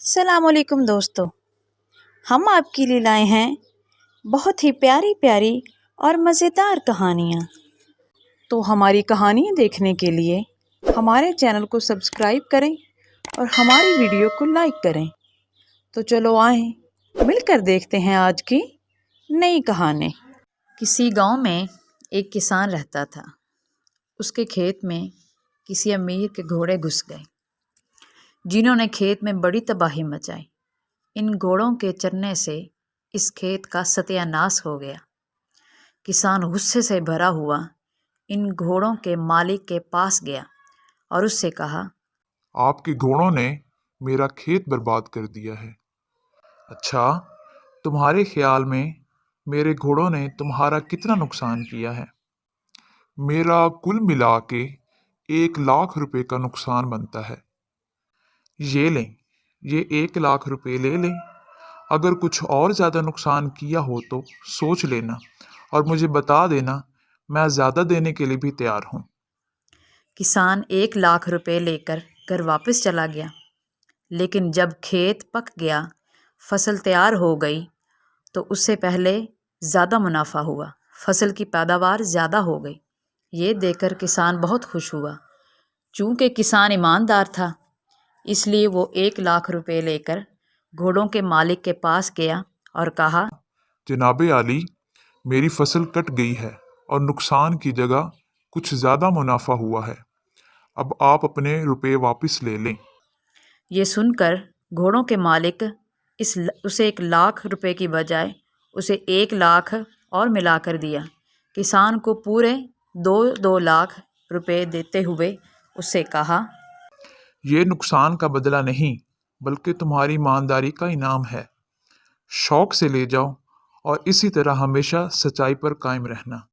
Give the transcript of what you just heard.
السلام علیکم دوستو، ہم آپ کے لیے لائے ہیں بہت ہی پیاری پیاری اور مزیدار کہانیاں۔ تو ہماری کہانیاں دیکھنے کے لیے ہمارے چینل کو سبسکرائب کریں اور ہماری ویڈیو کو لائک کریں۔ تو چلو آئیں مل کر دیکھتے ہیں آج کی نئی کہانی۔ کسی گاؤں میں ایک کسان رہتا تھا۔ اس کے کھیت میں کسی امیر کے گھوڑے گھس گئے جنہوں نے کھیت میں بڑی تباہی مچائی۔ ان گھوڑوں کے چرنے سے اس کھیت کا ستیہ ناش ہو گیا۔ کسان غصے سے بھرا ہوا ان گھوڑوں کے مالک کے پاس گیا اور اس سے کہا، آپ کے گھوڑوں نے میرا کھیت برباد کر دیا ہے۔ اچھا، تمہارے خیال میں میرے گھوڑوں نے تمہارا کتنا نقصان کیا ہے؟ میرا کل ملا کے 1,00,000 روپے کا نقصان بنتا ہے۔ یہ لیں، یہ 1,00,000 روپے لے لیں۔ اگر کچھ اور زیادہ نقصان کیا ہو تو سوچ لینا اور مجھے بتا دینا، میں زیادہ دینے کے لیے بھی تیار ہوں۔ کسان 1,00,000 روپے لے کر گھر واپس چلا گیا، لیکن جب کھیت پک گیا، فصل تیار ہو گئی تو اس سے پہلے زیادہ منافع ہوا۔ فصل کی پیداوار زیادہ ہو گئی۔ یہ دیکھ کر کسان بہت خوش ہوا۔ چونکہ کسان ایماندار تھا، اس لیے وہ 1,00,000 روپے لے کر گھوڑوں کے مالک کے پاس گیا اور کہا، جناب عالی، میری فصل کٹ گئی ہے اور نقصان کی جگہ کچھ زیادہ منافع ہوا ہے۔ اب آپ اپنے روپے واپس لے لیں۔ یہ سن کر گھوڑوں کے مالک اسے 1,00,000 روپے کی بجائے اسے 1,00,000 اور ملا کر دیا۔ کسان کو پورے 2,00,000 روپے دیتے ہوئے اس سے کہا، یہ نقصان کا بدلہ نہیں بلکہ تمہاری ایمانداری کا انعام ہے۔ شوق سے لے جاؤ اور اسی طرح ہمیشہ سچائی پر قائم رہنا۔